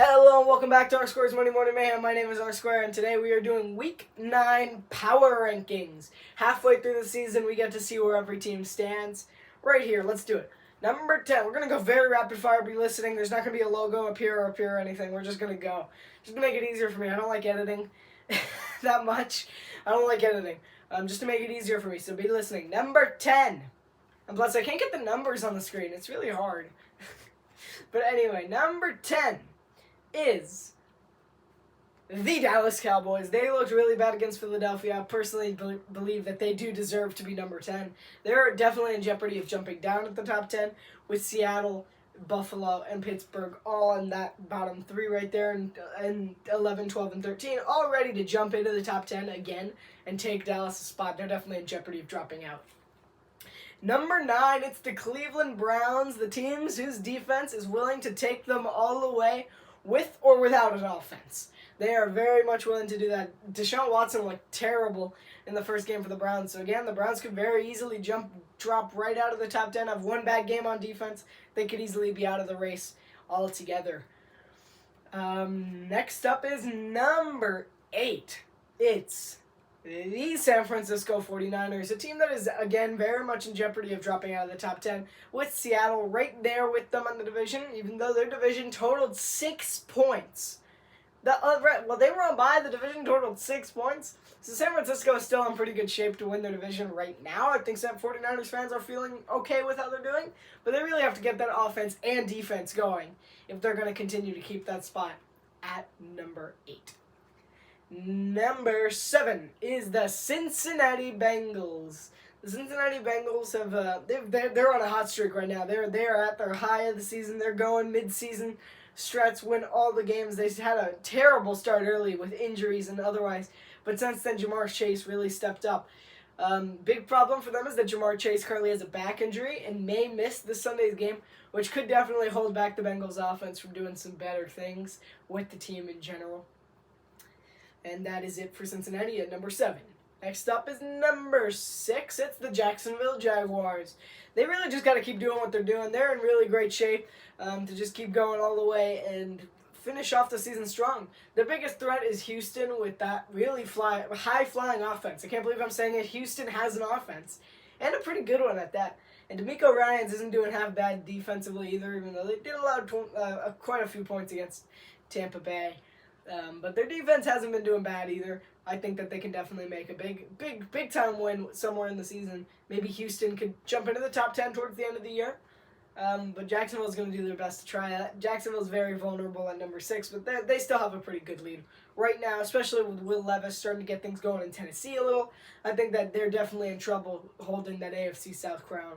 Hello and welcome back to R Square's Monday Morning Mayhem. My name is R Square and today we are doing Week 9 Power Rankings. Halfway through the season we get to see where every team stands. Right here, let's do it. Number 10, we're going to go very rapid fire, be listening. There's not going to be a logo up here or anything. We're just going to go. Just to make it easier for me. I don't like editing that much. I don't like editing. Just to make it easier for me, so be listening. Number 10. And plus I can't get the numbers on the screen. It's really hard. But anyway, number 10. Is the Dallas Cowboys. They looked really bad against Philadelphia. I personally believe that they do deserve to be number 10. They're definitely in jeopardy of jumping down at the top 10 with Seattle, Buffalo, and Pittsburgh all in that bottom 3 right there, and 11, 12, and 13 all ready to jump into the top 10 again and take Dallas' spot. They're definitely in jeopardy of dropping out. Number 9, it's the Cleveland Browns, the teams whose defense is willing to take them all the way with or without an offense. They are very much willing to do that. Deshaun Watson looked terrible in the first game for the Browns. So again, the Browns could very easily drop right out of the top 10, have one bad game on defense. They could easily be out of the race altogether. Next up is number 8. It's the San Francisco 49ers, a team that is, again, very much in jeopardy of dropping out of the top 10, with Seattle right there with them in the division, even though their division totaled 6 points. They were on bye, the division totaled 6 points, so San Francisco is still in pretty good shape to win their division right now. I think some 49ers fans are feeling okay with how they're doing, but they really have to get that offense and defense going if they're going to continue to keep that spot at number 8. Number 7 is the Cincinnati Bengals. The Cincinnati Bengals they're on a hot streak right now. They're at their high of the season. They're going mid-season stretch, win all the games. They had a terrible start early with injuries and otherwise, but since then Jamar Chase really stepped up. Big problem for them is that Jamar Chase currently has a back injury and may miss this Sunday's game, which could definitely hold back the Bengals offense from doing some better things with the team in general. And that is it for Cincinnati at number 7. Next up is number 6. It's the Jacksonville Jaguars. They really just got to keep doing what they're doing. They're in really great shape to just keep going all the way and finish off the season strong. The biggest threat is Houston with that really high-flying offense. I can't believe I'm saying it. Houston has an offense, and a pretty good one at that. And DeMeco Ryans isn't doing half bad defensively either, even though they did allow quite a few points against Tampa Bay. But their defense hasn't been doing bad either. I think that they can definitely make a big time win somewhere in the season. Maybe Houston could jump into the top 10 towards the end of the year. But Jacksonville's going to do their best to try that. Jacksonville's very vulnerable at number 6, but they still have a pretty good lead right now, especially with Will Levis starting to get things going in Tennessee a little. I think that they're definitely in trouble holding that AFC South crown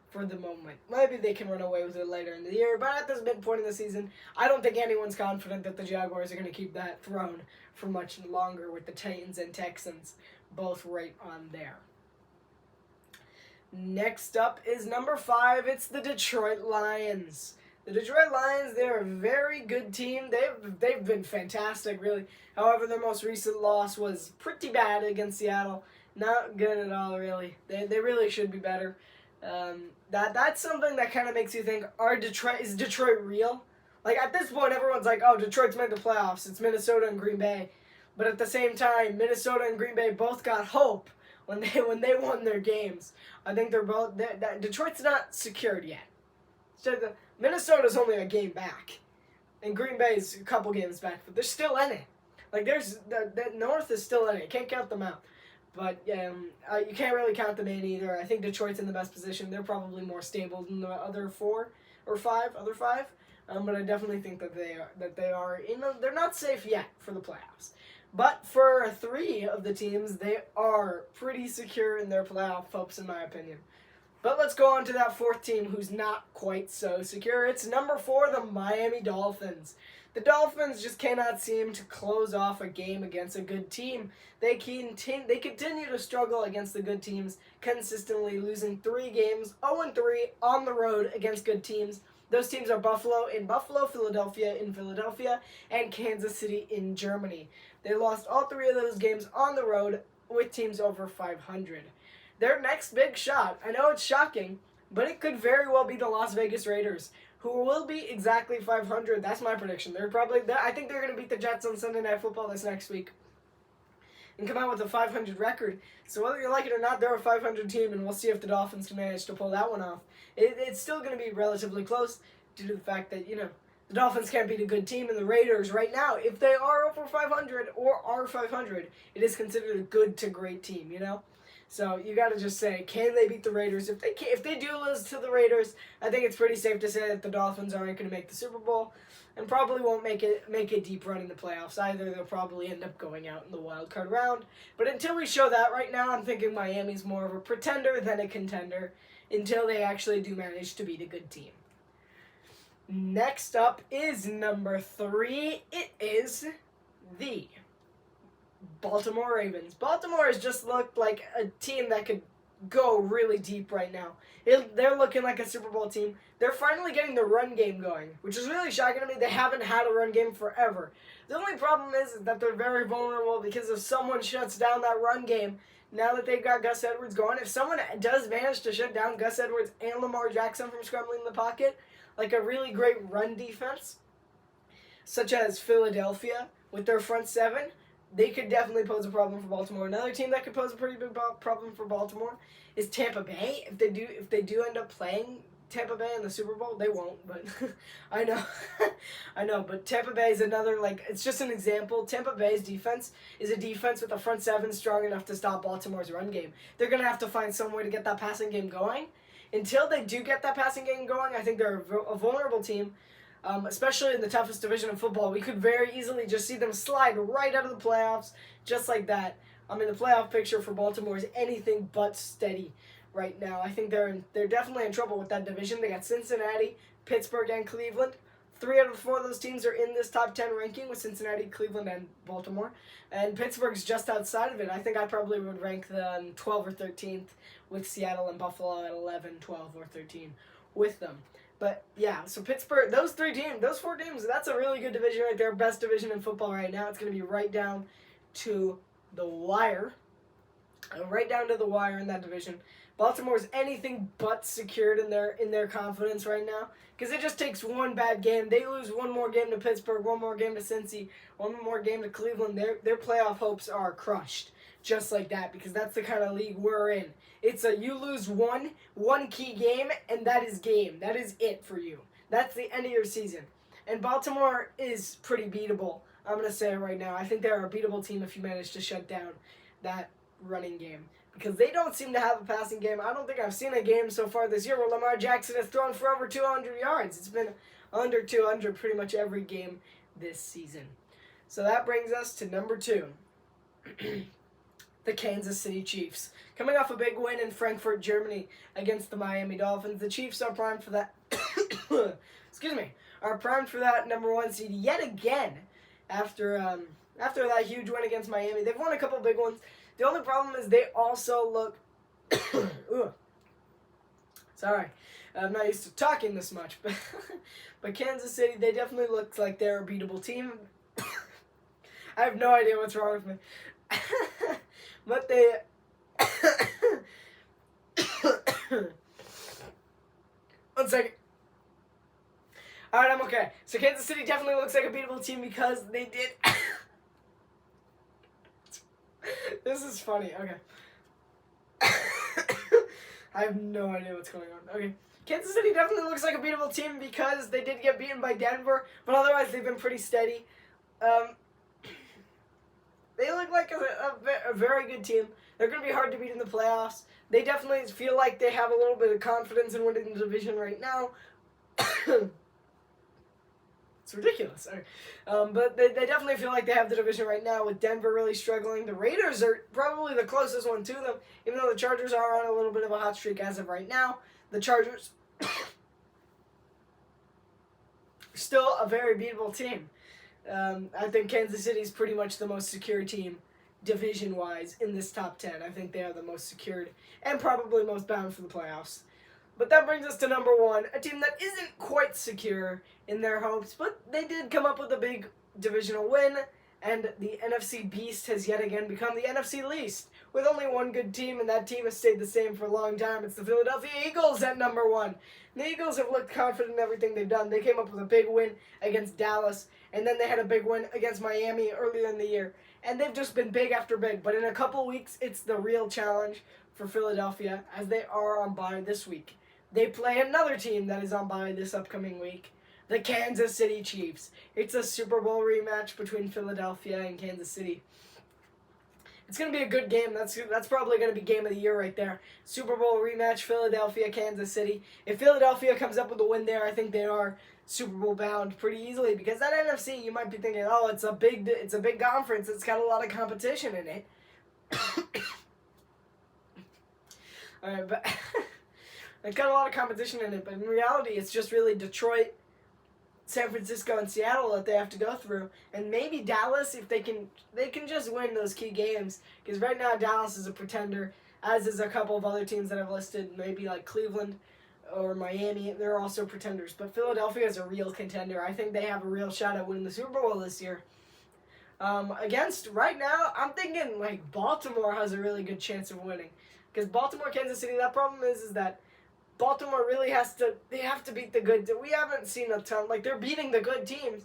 for the moment. Maybe they can run away with it later in the year, but at this midpoint in the season, I don't think anyone's confident that the Jaguars are going to keep that throne for much longer with the Titans and Texans both right on there. Next up is number 5. It's the Detroit Lions. The Detroit Lions, they're a very good team. They've been fantastic, really. However, their most recent loss was pretty bad against Seattle. Not good at all, really. They really should be better. That's something that kind of makes you think, is Detroit real? Like, at this point, everyone's like, oh, Detroit's made the playoffs. It's Minnesota and Green Bay. But at the same time, Minnesota and Green Bay both got hope when they won their games. I think Detroit's not secured yet. So Minnesota's only a game back, and Green Bay's a couple games back, but they're still in it. Like, the North is still in it. You can't count them out. But you can't really count them in either. I think Detroit's in the best position. They're probably more stable than the other 4 or 5, but I definitely think that they are they're not safe yet for the playoffs. But for 3 of the teams, they are pretty secure in their playoff hopes, in my opinion. But let's go on to that 4th team who's not quite so secure. It's number 4, the Miami Dolphins. The Dolphins just cannot seem to close off a game against a good team. They continue to struggle against the good teams, consistently losing 3 games, 0-3 on the road against good teams. Those teams are Buffalo in Buffalo, Philadelphia in Philadelphia, and Kansas City in Germany. They lost all 3 of those games on the road with teams over 500. Their next big shot, I know it's shocking, but it could very well be the Las Vegas Raiders. who will be exactly 500. That's my prediction. I think they're going to beat the Jets on Sunday Night Football this next week and come out with a 500 record. So whether you like it or not, they're a 500 team, and we'll see if the Dolphins can manage to pull that one off. It's still going to be relatively close due to the fact that, the Dolphins can't beat a good team, and the Raiders right now, if they are over 500 or are 500, it is considered a good to great team, So you got to just say, can they beat the Raiders? If they do lose to the Raiders, I think it's pretty safe to say that the Dolphins aren't going to make the Super Bowl and probably won't make a deep run in the playoffs either. They'll probably end up going out in the wild card round. But until we show that right now, I'm thinking Miami's more of a pretender than a contender until they actually do manage to beat a good team. Next up is number 3. It is the Baltimore Ravens. Baltimore has just looked like a team that could go really deep right now. They're looking like a Super Bowl team. They're finally getting the run game going, which is really shocking to me. They haven't had a run game forever. The only problem is that they're very vulnerable because if someone shuts down that run game, now that they've got Gus Edwards going, if someone does manage to shut down Gus Edwards and Lamar Jackson from scrambling in the pocket, like a really great run defense, such as Philadelphia with their front seven, they could definitely pose a problem for Baltimore. Another team that could pose a pretty big problem for Baltimore is Tampa Bay. If they do end up playing Tampa Bay in the Super Bowl, they won't, but I know, but Tampa Bay is another, it's just an example. Tampa Bay's defense is a defense with a front seven strong enough to stop Baltimore's run game. They're going to have to find some way to get that passing game going. Until they do get that passing game going, I think they're a vulnerable team. Especially in the toughest division of football. We could very easily just see them slide right out of the playoffs, just like that. I mean, the playoff picture for Baltimore is anything but steady right now. I think they're definitely in trouble with that division. They got Cincinnati, Pittsburgh, and Cleveland. 3 out of 4 of those teams are in this top 10 ranking with Cincinnati, Cleveland, and Baltimore. And Pittsburgh's just outside of it. I think I probably would rank them 12 or 13th with Seattle and Buffalo at 11, 12, or 13 with them. But, yeah, so Pittsburgh, those 4 teams, that's a really good division right there. Best division in football right now. It's going to be right down to the wire. Right down to the wire in that division. Baltimore's anything but secured in their confidence right now. Because it just takes one bad game. They lose one more game to Pittsburgh, one more game to Cincy, one more game to Cleveland. Their playoff hopes are crushed. Just like that, because that's the kind of league we're in. It's you lose one key game, and that is game. That is it for you. That's the end of your season. And Baltimore is pretty beatable. I'm going to say it right now. I think they're a beatable team if you manage to shut down that running game. Because they don't seem to have a passing game. I don't think I've seen a game so far this year where Lamar Jackson has thrown for over 200 yards. It's been under 200 pretty much every game this season. So that brings us to number 2. The Kansas City Chiefs. Coming off a big win in Frankfurt, Germany against the Miami Dolphins, the Chiefs are primed for that are primed for that number 1 seed yet again after that huge win against Miami. They've won a couple big ones. The only problem is they also look sorry. I'm not used to talking this much, but Kansas City, they definitely look like they're a beatable team. I have no idea what's wrong with me. But they one second. Alright, I'm okay. So Kansas City definitely looks like a beatable team because they did This is funny, okay. I have no idea what's going on. Okay. Kansas City definitely looks like a beatable team because they did get beaten by Denver, but otherwise they've been pretty steady. They look like a very good team. They're going to be hard to beat in the playoffs. They definitely feel like they have a little bit of confidence in winning the division right now. It's ridiculous. Okay. But they definitely feel like they have the division right now with Denver really struggling. The Raiders are probably the closest one to them, even though the Chargers are on a little bit of a hot streak as of right now. The Chargers still a very beatable team. I think Kansas City is pretty much the most secure team division-wise in this top 10. I think they are the most secured and probably most bound for the playoffs. But that brings us to number 1, a team that isn't quite secure in their hopes, but they did come up with a big divisional win, And the NFC Beast has yet again become the NFC Least, with only one good team, and that team has stayed the same for a long time. It's the Philadelphia Eagles at number 1. The Eagles have looked confident in everything they've done. They came up with a big win against Dallas, and then they had a big win against Miami earlier in the year. And they've just been big after big. But in a couple weeks, it's the real challenge for Philadelphia, as they are on bye this week. They play another team that is on bye this upcoming week, the Kansas City Chiefs. It's a Super Bowl rematch between Philadelphia and Kansas City. It's going to be a good game. That's probably going to be game of the year right there. Super Bowl rematch, Philadelphia, Kansas City. If Philadelphia comes up with a win there, I think they are Super Bowl bound pretty easily, because that NFC, you might be thinking, oh, it's a big conference. It's got a lot of competition in it. All right, but it's got a lot of competition in it, but in reality, it's just really Detroit, San Francisco, and Seattle that they have to go through, and maybe Dallas, if they can just win those key games, because right now Dallas is a pretender, as is a couple of other teams that I've listed, maybe like Cleveland or Miami. They're also pretenders, but Philadelphia is a real contender. I think they have a real shot at winning the Super Bowl this year. Against, right now, I'm thinking like Baltimore has a really good chance of winning, because Baltimore, Kansas City, that problem is that Baltimore really they have to beat the good. We haven't seen a ton. Like, they're beating the good teams,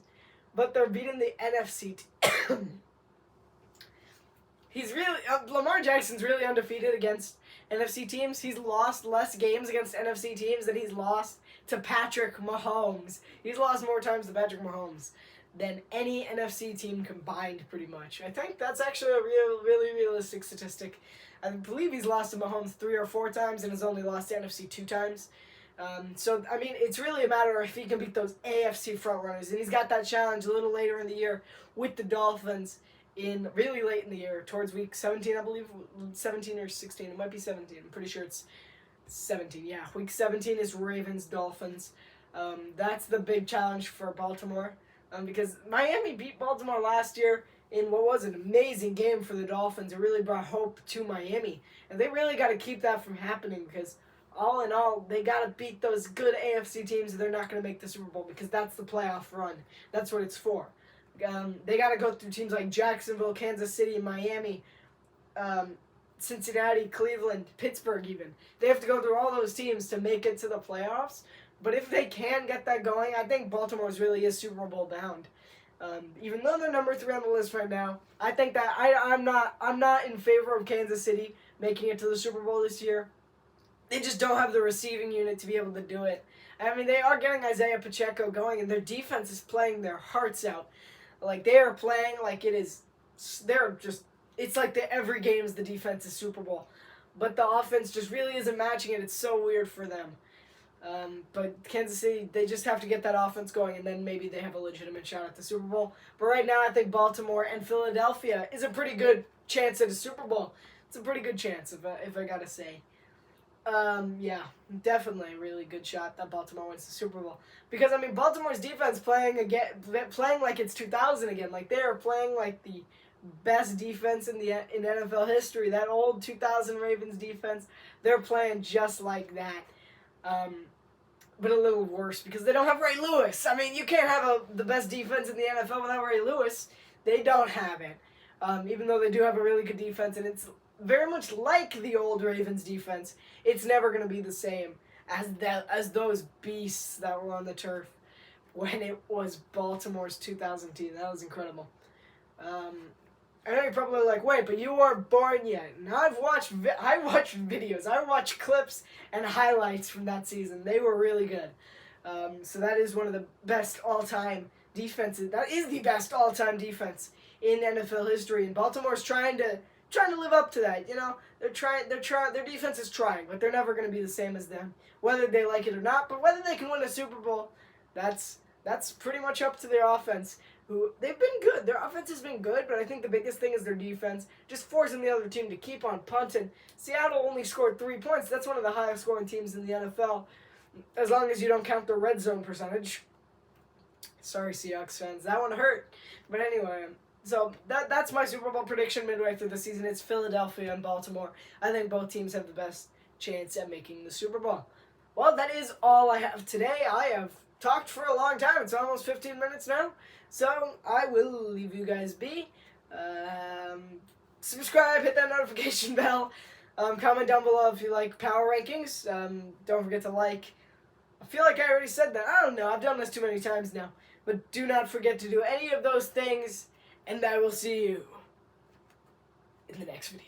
but they're beating the NFC. Lamar Jackson's really undefeated against NFC teams. He's lost less games against NFC teams than he's lost to Patrick Mahomes. He's lost more times to Patrick Mahomes than any NFC team combined, pretty much. I think that's actually a really realistic statistic. I believe he's lost to Mahomes 3 or 4 times and has only lost to NFC 2 times. So, I mean, it's really a matter of if he can beat those AFC frontrunners. And he's got that challenge a little later in the year with the Dolphins really late in the year, towards week 17, I believe. 17 or 16. It might be 17. I'm pretty sure it's 17. Yeah, week 17 is Ravens-Dolphins. That's the big challenge for Baltimore. Because Miami beat Baltimore last year in what was an amazing game for the Dolphins. It really brought hope to Miami. And they really got to keep that from happening, because all in all, they got to beat those good AFC teams, and they're not going to make the Super Bowl, because that's the playoff run. That's what it's for. They got to go through teams like Jacksonville, Kansas City, Miami, Cincinnati, Cleveland, Pittsburgh even. They have to go through all those teams to make it to the playoffs. But if they can get that going, I think Baltimore's really is Super Bowl bound. Even though they're number 3 on the list right now, I think that I'm not in favor of Kansas City making it to the Super Bowl this year. They just don't have the receiving unit to be able to do it. I mean, they are getting Isaiah Pacheco going, and their defense is playing their hearts out. Like, they are playing like it's like every game is the defense's Super Bowl. But the offense just really isn't matching it. It's so weird for them. But Kansas City, they just have to get that offense going, and then maybe they have a legitimate shot at the Super Bowl. But right now, I think Baltimore and Philadelphia is a pretty good chance at a Super Bowl. It's a pretty good chance, if I gotta say. Yeah, definitely a really good shot that Baltimore wins the Super Bowl. Because, I mean, Baltimore's defense playing like it's 2000 again. Like, they are playing like the best defense in NFL history. That old 2000 Ravens defense, they're playing just like that. But a little worse, because they don't have Ray Lewis. I mean, you can't have the best defense in the NFL without Ray Lewis. They don't have it. Even though they do have a really good defense, and it's very much like the old Ravens defense, it's never going to be the same as those beasts that were on the turf when it was Baltimore's 2000 team. That was incredible. I know you're probably like, wait, but you weren't born yet. And I watched videos. I watched clips and highlights from that season. They were really good. So that is one of the best all-time defenses. That is the best all-time defense in NFL history. And Baltimore's trying to live up to that. You know, their defense is trying, but they're never going to be the same as them, whether they like it or not. But whether they can win a Super Bowl, that's pretty much up to their offense. They've been good. Their offense has been good, but I think the biggest thing is their defense, just forcing the other team to keep on punting. Seattle only scored 3 points. That's one of the highest scoring teams in the NFL, as long as you don't count the red zone percentage. Sorry, Seahawks fans. That one hurt. But anyway, so that's my Super Bowl prediction midway through the season. It's Philadelphia and Baltimore. I think both teams have the best chance at making the Super Bowl. Well, that is all I have today. I have talked for a long time. It's almost 15 minutes now. So I will leave you guys be. Subscribe, hit that notification bell. Comment down below if you like power rankings. Don't forget to like. I feel like I already said that. I don't know. I've done this too many times now. But do not forget to do any of those things. And I will see you in the next video.